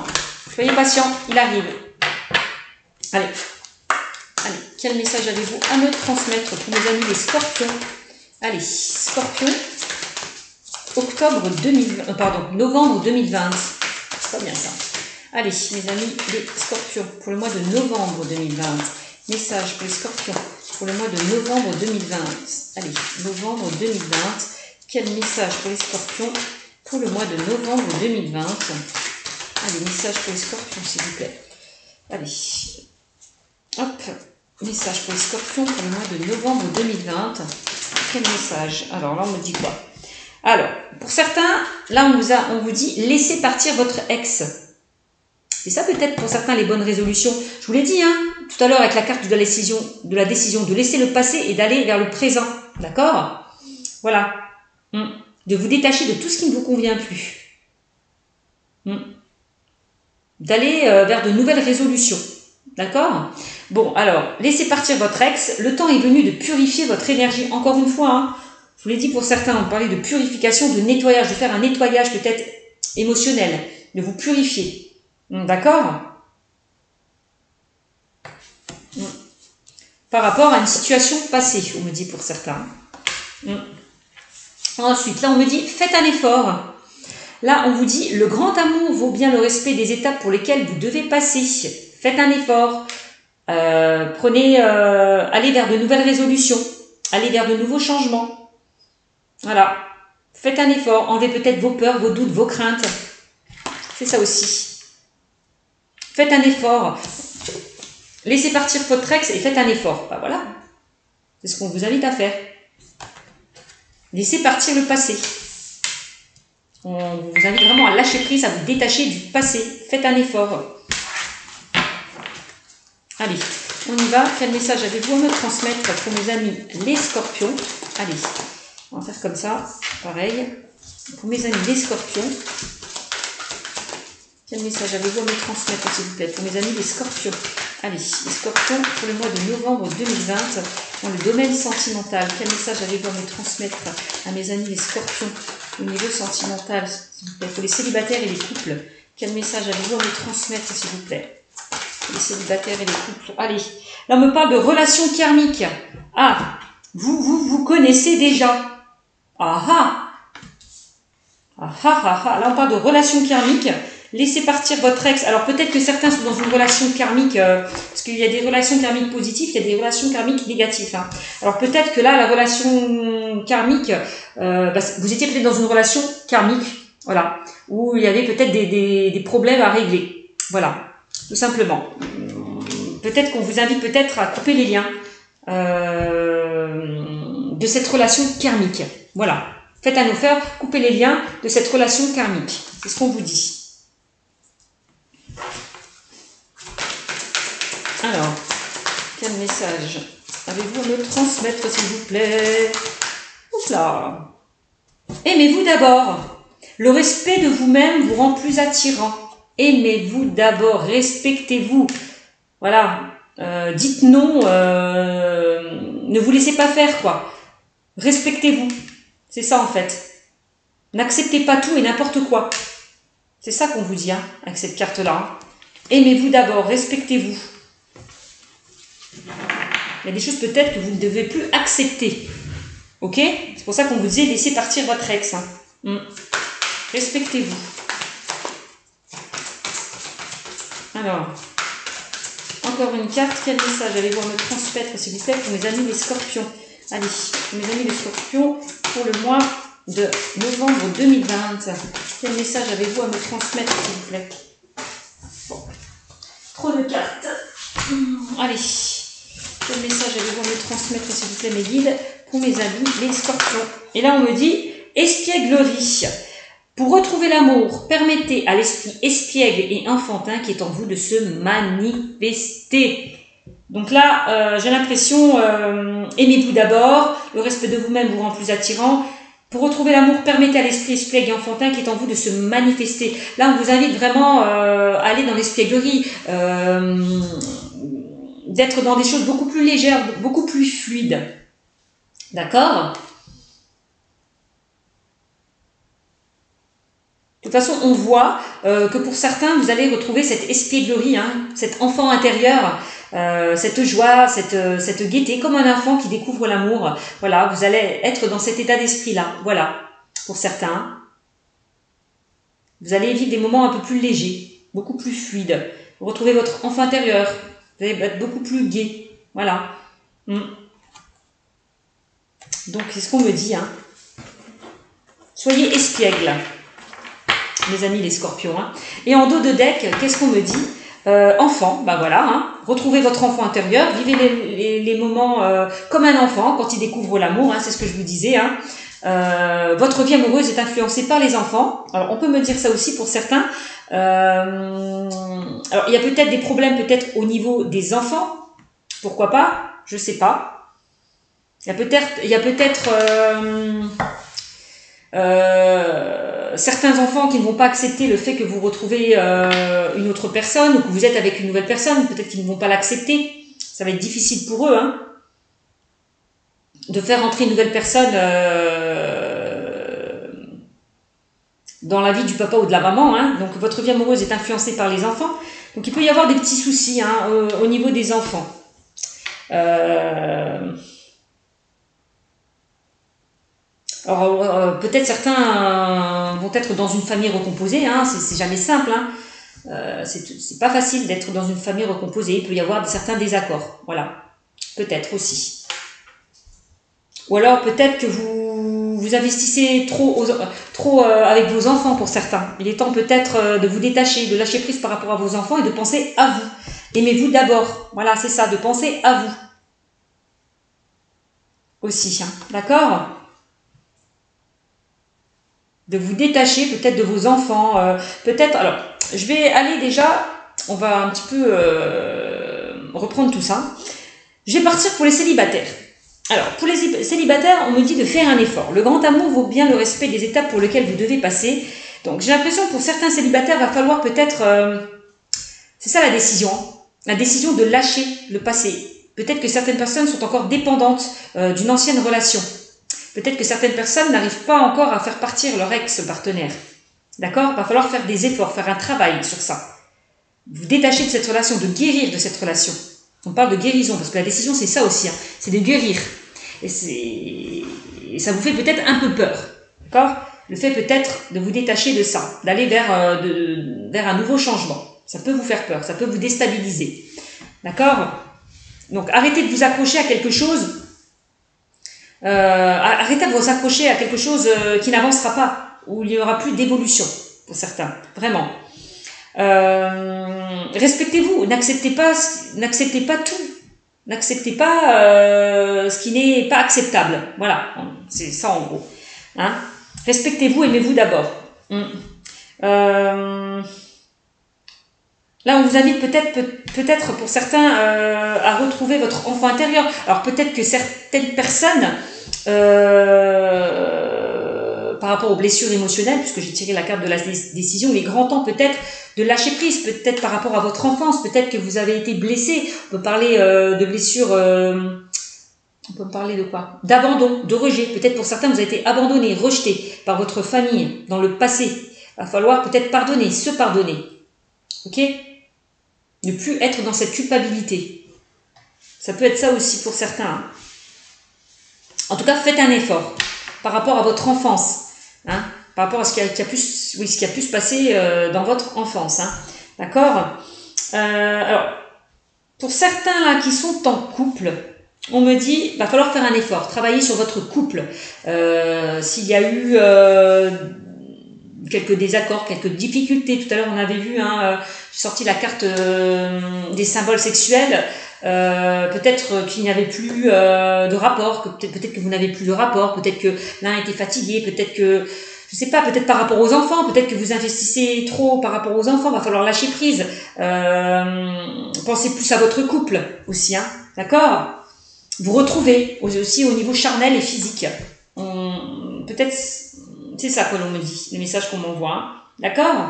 Speaker 1: soyez patients, il arrive. Allez, quel message avez-vous à me transmettre pour mes amis les scorpions? Allez, scorpion, novembre 2020. C'est pas bien ça. Allez, mes amis les scorpions, pour le mois de novembre 2020. Message pour les scorpions, pour le mois de novembre 2020. Allez, novembre 2020. Quel message pour les scorpions pour le mois de novembre 2020? Allez, message pour les scorpions, s'il vous plaît. Allez. Hop, message pour les scorpions pour le mois de novembre 2020. Quel message? Alors là, on me dit quoi? Alors, pour certains, là, on vous dit laissez partir votre ex. C'est ça peut-être pour certains les bonnes résolutions. Je vous l'ai dit, hein, tout à l'heure avec la carte de la décision, de laisser le passé et d'aller vers le présent. D'accord? Voilà. De vous détacher de tout ce qui ne vous convient plus. D'aller vers de nouvelles résolutions. D'accord? Bon, alors, laissez partir votre ex. Le temps est venu de purifier votre énergie. Encore une fois, hein, je vous l'ai dit pour certains, on parlait de purification, de nettoyage, de faire un nettoyage peut-être émotionnel, de vous purifier. D'accord? Par rapport à une situation passée, on me dit pour certains. Ensuite, là, on me dit, faites un effort. Là, on vous dit, le grand amour vaut bien le respect des étapes pour lesquelles vous devez passer. Faites un effort. Allez vers de nouvelles résolutions. Allez vers de nouveaux changements. Voilà. Faites un effort. Enlevez peut-être vos peurs, vos doutes, vos craintes. C'est ça aussi. Faites un effort. Laissez partir votre ex et faites un effort. Ben voilà. C'est ce qu'on vous invite à faire. Laissez partir le passé. On vous invite vraiment à lâcher prise, à vous détacher du passé. Faites un effort. Allez, on y va. Quel message avez-vous à me transmettre pour mes amis les scorpions? Allez, on va faire comme ça. Pareil. Pour mes amis les scorpions. Quel message avez-vous à me transmettre, s'il vous plaît, pour mes amis les scorpions? Allez, les scorpions pour le mois de novembre 2020, dans le domaine sentimental. Quel message avez-vous à me transmettre à mes amis les scorpions au niveau sentimental, s'il vous plaît, pour les célibataires et les couples? Quel message avez-vous à me transmettre, s'il vous plaît, pour les célibataires et les couples? Allez, là on me parle de relations karmiques. Ah, vous connaissez déjà. Là on parle de relations karmiques. Laissez partir votre ex. Alors peut-être que certains sont dans une relation karmique, parce qu'il y a des relations karmiques positives, il y a des relations karmiques négatives. Hein. Alors peut-être que là, la relation karmique, vous étiez peut-être dans une relation karmique, voilà, où il y avait peut-être des problèmes à régler. Voilà, tout simplement. Peut-être qu'on vous invite peut-être à couper les liens de cette relation karmique. Voilà. Faites un offert, coupez les liens de cette relation karmique. C'est ce qu'on vous dit. Alors, quel message avez-vous à me transmettre, s'il vous plaît? Oula. Aimez-vous d'abord. Le respect de vous-même vous rend plus attirant. Aimez-vous d'abord, respectez-vous. Voilà. Dites non, ne vous laissez pas faire, quoi. Respectez-vous. C'est ça, en fait. N'acceptez pas tout et n'importe quoi. C'est ça qu'on vous dit, hein, avec cette carte-là. Aimez-vous d'abord, respectez-vous. Il y a des choses peut-être que vous ne devez plus accepter. Ok? C'est pour ça qu'on vous disait laissez partir votre ex. Hein. Respectez-vous. Alors, encore une carte. Quel message allez-vous me transmettre, s'il vous plaît, pour mes amis les scorpions? Allez, pour mes amis les scorpions, pour le mois de novembre 2020. Quel message avez-vous à me transmettre, s'il vous plaît? Bon. Trop de cartes. Allez. Quel message avez-vous à me transmettre, s'il vous plaît, mes guides, pour mes amis, les scorpions? Et là, on me dit espièglerie. Pour retrouver l'amour, permettez à l'esprit espiègle et enfantin qui est en vous de se manifester. Donc là, j'ai l'impression, aimez-vous d'abord, le respect de vous-même vous rend plus attirant. Pour retrouver l'amour, permettez à l'esprit espiègle et enfantin qui est en vous de se manifester. Là, on vous invite vraiment à aller dans l'espièglerie, d'être dans des choses beaucoup plus légères, beaucoup plus fluides. D'accord ? De toute façon, on voit que pour certains, vous allez retrouver cette espièglerie, hein, cet enfant intérieur, cette joie, cette gaieté, comme un enfant qui découvre l'amour. Voilà, vous allez être dans cet état d'esprit-là. Voilà, pour certains. Vous allez vivre des moments un peu plus légers, beaucoup plus fluides. Vous retrouvez votre enfant intérieur. Vous allez être beaucoup plus gai. Voilà. Donc, c'est ce qu'on me dit. Hein. Soyez espiègles. Mes amis les scorpions. Hein. Et en dos de deck, qu'est-ce qu'on me dit enfant, ben voilà, hein. Retrouvez votre enfant intérieur, vivez les moments comme un enfant quand il découvre l'amour, hein, c'est ce que je vous disais. Hein. Votre vie amoureuse est influencée par les enfants. Alors on peut me dire ça aussi pour certains. Alors il y a peut-être des problèmes peut-être au niveau des enfants, pourquoi pas, je sais pas. Il y a peut-être certains enfants qui ne vont pas accepter le fait que vous retrouvez une autre personne ou que vous êtes avec une nouvelle personne, peut-être qu'ils ne vont pas l'accepter. Ça va être difficile pour eux hein, de faire entrer une nouvelle personne dans la vie du papa ou de la maman. Hein. Donc votre vie amoureuse est influencée par les enfants. Donc il peut y avoir des petits soucis hein, au niveau des enfants. Alors, peut-être certains vont être dans une famille recomposée, hein, c'est jamais simple. Hein. C'est pas facile d'être dans une famille recomposée, il peut y avoir certains désaccords. Voilà, peut-être aussi. Ou alors peut-être que vous investissez trop avec vos enfants pour certains. Il est temps peut-être de vous détacher, de lâcher prise par rapport à vos enfants et de penser à vous. Aimez-vous d'abord. Voilà, c'est ça, de penser à vous. Aussi, hein, d'accord ? De vous détacher peut-être de vos enfants, peut-être, alors, je vais aller déjà, on va un petit peu reprendre tout ça. Je vais partir pour les célibataires. Alors, pour les célibataires, on me dit de faire un effort. Le grand amour vaut bien le respect des étapes pour lesquelles vous devez passer. Donc, j'ai l'impression que pour certains célibataires, il va falloir peut-être, c'est ça la décision de lâcher le passé. Peut-être que certaines personnes sont encore dépendantes d'une ancienne relation. Peut-être que certaines personnes n'arrivent pas encore à faire partir leur ex-partenaire. D'accord ? Il va falloir faire des efforts, faire un travail sur ça. Vous détacher de cette relation, de guérir de cette relation. On parle de guérison, parce que la décision, c'est ça aussi. Hein. C'est de guérir. Et ça vous fait peut-être un peu peur. D'accord ? Le fait peut-être de vous détacher de ça, d'aller vers un nouveau changement. Ça peut vous faire peur, ça peut vous déstabiliser. D'accord ? Donc, arrêtez de vous accrocher à quelque chose. Arrêtez de vous accrocher à quelque chose qui n'avancera pas, où il n'y aura plus d'évolution pour certains, vraiment. Respectez-vous, n'acceptez pas tout, n'acceptez pas ce qui n'est pas acceptable. Voilà, c'est ça en gros. Hein. Respectez-vous, aimez-vous d'abord. Là, on vous invite peut-être pour certains à retrouver votre enfant intérieur. Alors peut-être que certaines personnes, par rapport aux blessures émotionnelles, puisque j'ai tiré la carte de la décision, il est grand temps peut-être de lâcher prise, peut-être par rapport à votre enfance, peut-être que vous avez été blessé. On peut parler de blessures, on peut parler de quoi ? D'abandon, de rejet. Peut-être pour certains, vous avez été abandonné, rejeté par votre famille dans le passé. Il va falloir peut-être pardonner, se pardonner. Ok ? Ne plus être dans cette culpabilité. Ça peut être ça aussi pour certains. Hein. En tout cas, faites un effort par rapport à votre enfance. Hein, par rapport à ce qui a pu se passer dans votre enfance. Hein, d'accord ? Alors, pour certains là, qui sont en couple, on me dit, il va falloir faire un effort, travailler sur votre couple. S'il y a eu quelques désaccords, quelques difficultés. Tout à l'heure, on avait vu, hein, j'ai sorti la carte des symboles sexuels. Peut-être qu'il n'y avait plus de rapport, peut-être que vous n'avez plus de rapport, peut-être que l'un était fatigué, peut-être que je sais pas, peut-être par rapport aux enfants, peut-être que vous investissez trop par rapport aux enfants, va falloir lâcher prise. Pensez plus à votre couple aussi, hein, d'accord? Vous retrouvez aussi au niveau charnel et physique. Peut-être, c'est ça que l'on me dit, les messages qu'on m'envoie, hein, d'accord?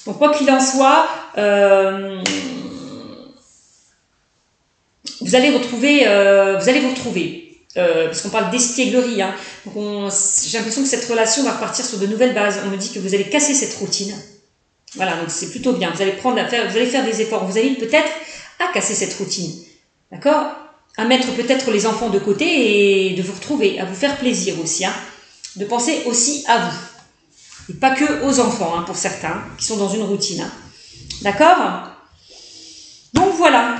Speaker 1: Donc quoi qu'il en soit, vous allez vous retrouver. Parce qu'on parle d'espièglerie, hein. Donc j'ai l'impression que cette relation va repartir sur de nouvelles bases. On me dit que vous allez casser cette routine. Voilà, donc c'est plutôt bien. Vous allez faire des efforts. Vous allez peut-être à casser cette routine, d'accord? À mettre peut-être les enfants de côté et de vous retrouver, à vous faire plaisir aussi, hein. De penser aussi à vous. Et pas que aux enfants, hein, pour certains, qui sont dans une routine, hein. D'accord? Donc voilà.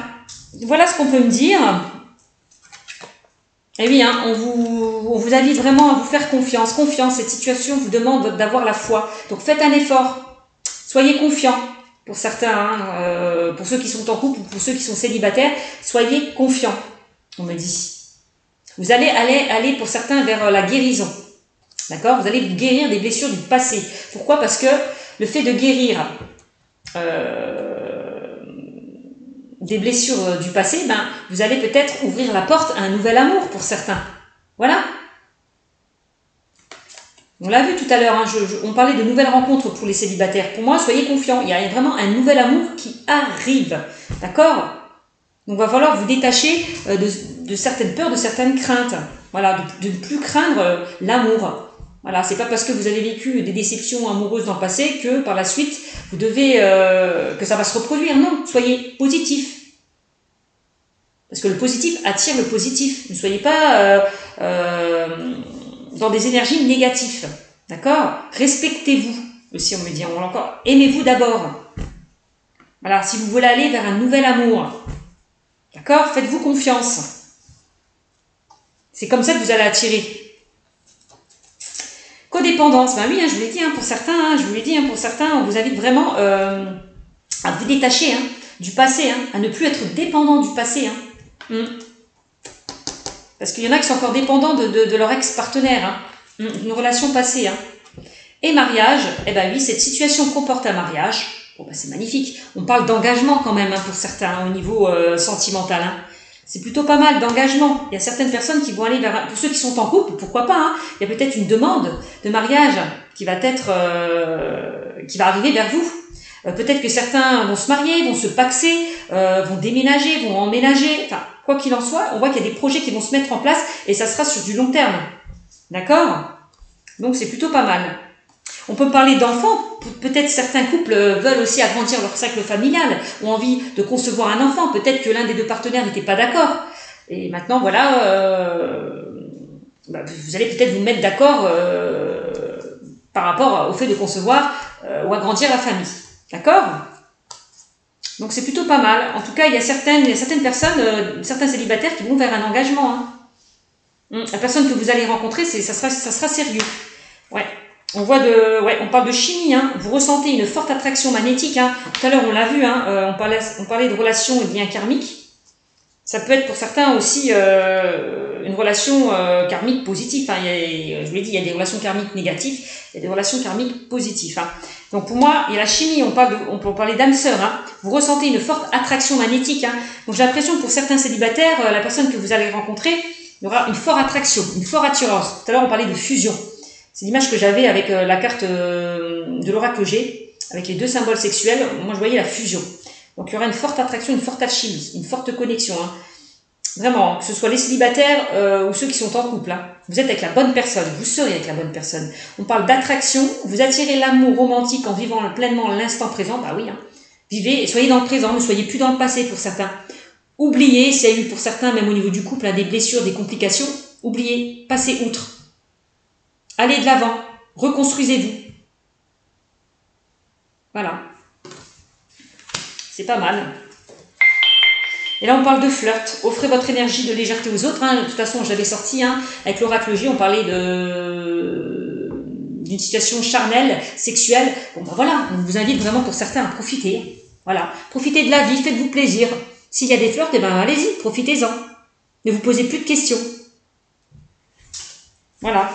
Speaker 1: Voilà ce qu'on peut me dire. Et oui, hein, on vous invite vraiment à vous faire confiance. Confiance, cette situation vous demande d'avoir la foi. Donc faites un effort. Soyez confiants. Pour certains, hein, pour ceux qui sont en couple ou pour ceux qui sont célibataires, soyez confiants, on me dit. Vous allez aller pour certains vers la guérison. D'accord? Vous allez guérir des blessures du passé. Pourquoi? Parce que le fait de guérir des blessures du passé, ben, vous allez peut-être ouvrir la porte à un nouvel amour pour certains. Voilà. On l'a vu tout à l'heure, hein, on parlait de nouvelles rencontres pour les célibataires. Pour moi, soyez confiants, il y a vraiment un nouvel amour qui arrive. D'accord? Donc, il va falloir vous détacher de certaines peurs, de certaines craintes. Voilà, de ne plus craindre l'amour. Voilà, c'est pas parce que vous avez vécu des déceptions amoureuses dans le passé que par la suite, vous devez que ça va se reproduire. Non, soyez positif. Parce que le positif attire le positif. Ne soyez pas dans des énergies négatives. D'accord? Respectez-vous. Aussi, on me dit, on l'a encore. Aimez-vous d'abord. Voilà, si vous voulez aller vers un nouvel amour. D'accord? Faites-vous confiance. C'est comme ça que vous allez attirer. Codépendance, ben oui, hein, je vous l'ai dit, hein, pour certains, on vous invite vraiment à vous détacher, hein, du passé, hein, à ne plus être dépendant du passé. Hein. Parce qu'il y en a qui sont encore dépendants de leur ex-partenaire, hein, d'une relation passée. Hein. Et mariage, eh ben oui, cette situation comporte un mariage. Bon, ben c'est magnifique. On parle d'engagement quand même, hein, pour certains, hein, au niveau sentimental. Hein. C'est plutôt pas mal d'engagement. Il y a certaines personnes qui vont aller vers... Pour ceux qui sont en couple, pourquoi pas, hein, il y a peut-être une demande de mariage qui va arriver vers vous. Peut-être que certains vont se marier, vont se paxer, vont déménager, vont emménager. Enfin, quoi qu'il en soit, on voit qu'il y a des projets qui vont se mettre en place et ça sera sur du long terme. D'accord? Donc c'est plutôt pas mal. On peut parler d'enfants. Peut-être certains couples veulent aussi agrandir leur cercle familial, ont envie de concevoir un enfant. Peut-être que l'un des deux partenaires n'était pas d'accord. Et maintenant, voilà, vous allez peut-être vous mettre d'accord par rapport au fait de concevoir ou agrandir la famille. D'accord? Donc c'est plutôt pas mal. En tout cas, il y a certaines personnes, certains célibataires qui vont vers un engagement. Hein. La personne que vous allez rencontrer, ça sera sérieux. Ouais. On parle de chimie, hein. Vous ressentez une forte attraction magnétique, hein. Tout à l'heure, on l'a vu, hein. On parlait de relations et de liens karmiques. Ça peut être pour certains aussi une relation karmique positive. Hein. Je vous l'ai dit, il y a des relations karmiques négatives, il y a des relations karmiques positives. Hein. Donc pour moi, il y a la chimie, on peut parler d'âme sœur. Hein. Vous ressentez une forte attraction magnétique. Hein. Donc j'ai l'impression que pour certains célibataires, la personne que vous allez rencontrer, il y aura une forte attraction, une forte attirance. Tout à l'heure, on parlait de fusion. C'est l'image que j'avais avec la carte de l'oracle que j'ai, avec les deux symboles sexuels. Moi, je voyais la fusion. Donc, il y aura une forte attraction, une forte alchimie, une forte connexion. Hein. Vraiment, que ce soit les célibataires ou ceux qui sont en couple. Hein. Vous êtes avec la bonne personne, vous serez avec la bonne personne. On parle d'attraction, vous attirez l'amour romantique en vivant pleinement l'instant présent. Bah oui, hein. Vivez et soyez dans le présent, ne soyez plus dans le passé pour certains. Oubliez, s'il y a eu pour certains, même au niveau du couple, hein, des blessures, des complications, oubliez, passez outre. Allez de l'avant, reconstruisez-vous. Voilà. C'est pas mal. Et là, on parle de flirt. Offrez votre énergie de légèreté aux autres. Hein. De toute façon, je l'avais sorti, hein. Avec l'oracle G, on parlait d'une situation charnelle, sexuelle. Bon, ben voilà, on vous invite vraiment pour certains à profiter. Voilà. Profitez de la vie, faites-vous plaisir. S'il y a des flirts, eh ben, allez-y, profitez-en. Ne vous posez plus de questions. Voilà.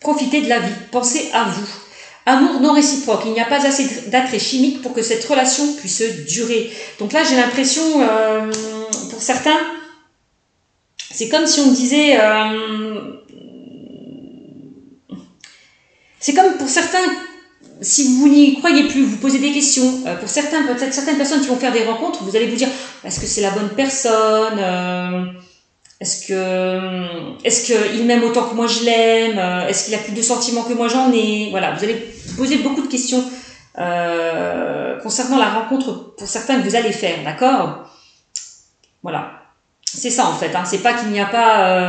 Speaker 1: Profitez de la vie, pensez à vous. Amour non réciproque, il n'y a pas assez d'attrait chimique pour que cette relation puisse durer. Donc là, j'ai l'impression, pour certains, c'est comme si on disait... c'est comme pour certains, si vous n'y croyez plus, vous posez des questions. Pour certains, peut-être certaines personnes qui vont faire des rencontres, vous allez vous dire, est-ce que c'est la bonne personne est-ce qu'il m'aime autant que moi je l'aime? Est-ce qu'il a plus de sentiments que moi j'en ai? Voilà, vous allez poser beaucoup de questions concernant la rencontre pour certains que vous allez faire, d'accord? Voilà, c'est ça en fait. Hein. C'est pas qu'il n'y a pas,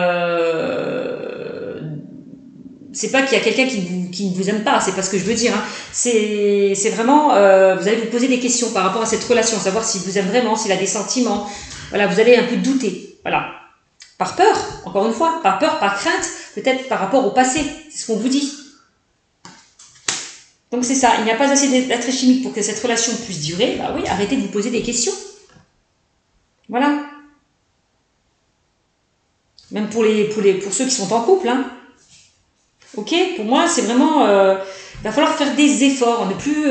Speaker 1: c'est pas qu'il y a quelqu'un qui ne vous aime pas. C'est pas ce que je veux dire. Hein. C'est vraiment, vous allez vous poser des questions par rapport à cette relation, savoir s'il vous aime vraiment, s'il a des sentiments. Voilà, vous allez un peu douter. Voilà. Par peur, encore une fois, par peur, par crainte, peut-être par rapport au passé, c'est ce qu'on vous dit. Donc c'est ça, il n'y a pas assez d'attrait chimique pour que cette relation puisse durer, bah oui, arrêtez de vous poser des questions. Voilà. Même pour ceux qui sont en couple, hein. Ok, pour moi, c'est vraiment, il va falloir faire des efforts, ne plus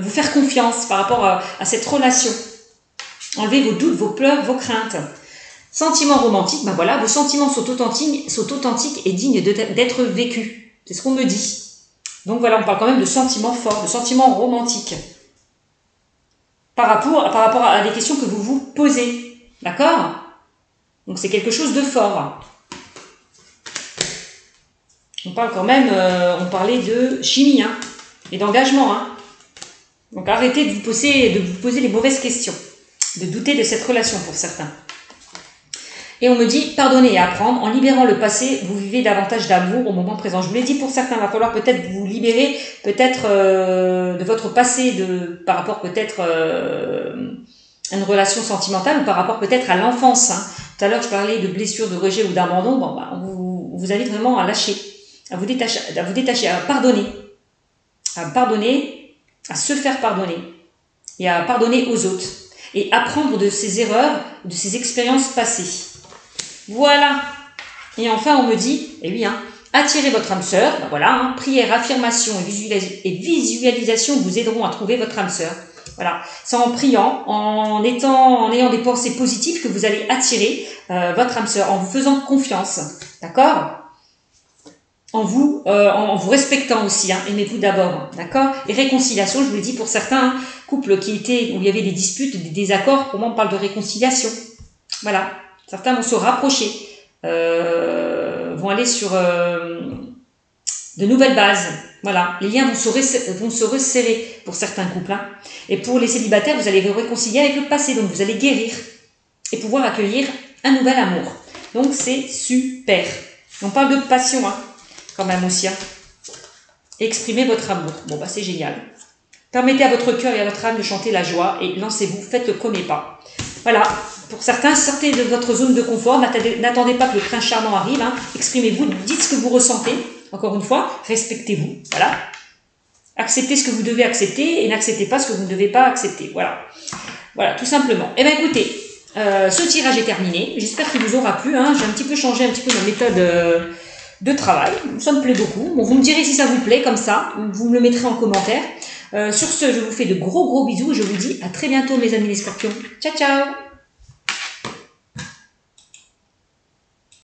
Speaker 1: vous faire confiance par rapport à cette relation. Enlevez vos doutes, vos peurs, vos craintes. Sentiments romantiques, ben voilà, vos sentiments sont authentiques et dignes d'être vécus. C'est ce qu'on me dit. Donc voilà, on parle quand même de sentiments forts, de sentiments romantiques. Par rapport à des questions que vous vous posez. D'accord? Donc c'est quelque chose de fort. On parle quand même, on parlait de chimie, hein, et d'engagement. Hein. Donc arrêtez de vous poser les mauvaises questions, de douter de cette relation pour certains. Et on me dit, pardonner et apprendre. En libérant le passé, vous vivez davantage d'amour au moment présent. Je vous l'ai dit, pour certains, il va falloir peut-être vous libérer peut-être de votre passé, par rapport peut-être à une relation sentimentale ou par rapport peut-être à l'enfance. Hein. Tout à l'heure, je parlais de blessures, de rejet ou d'abandon. Bon, bah, on vous invite vraiment à lâcher, à vous détacher, à pardonner, à se faire pardonner et à pardonner aux autres et apprendre de ses erreurs, de ses expériences passées. Voilà. Et enfin, on me dit, eh oui, hein, attirez votre âme sœur. Ben voilà, hein, prière, affirmation et visualisation vous aideront à trouver votre âme sœur. Voilà. C'est en priant, en ayant des pensées positives que vous allez attirer votre âme sœur, en vous faisant confiance. D'accord ? En vous respectant aussi, hein, aimez-vous d'abord, d'accord? Et réconciliation, je vous l'ai dit, pour certains couples où il y avait des disputes, des désaccords, pour moi on parle de réconciliation. Voilà. Certains vont se rapprocher, vont aller sur de nouvelles bases. Voilà, les liens vont se resserrer pour certains couples. Hein. Et pour les célibataires, vous allez vous réconcilier avec le passé, donc vous allez guérir et pouvoir accueillir un nouvel amour. Donc c'est super. On parle de passion, hein, quand même aussi. Hein. Exprimez votre amour. Bon, bah c'est génial. Permettez à votre cœur et à votre âme de chanter la joie et lancez-vous, faites le premier pas. Voilà. Pour certains, sortez de votre zone de confort, n'attendez pas que le prince charmant arrive, hein. Exprimez-vous, dites ce que vous ressentez, encore une fois, respectez-vous, voilà. Acceptez ce que vous devez accepter et n'acceptez pas ce que vous ne devez pas accepter, voilà. Voilà, tout simplement. Eh bien écoutez, ce tirage est terminé, j'espère qu'il vous aura plu, hein. J'ai un petit peu changé ma méthode de travail, ça me plaît beaucoup. Bon, vous me direz si ça vous plaît, comme ça, vous me le mettrez en commentaire. Sur ce, je vous fais de gros bisous et je vous dis à très bientôt mes amis les scorpions. Ciao, ciao!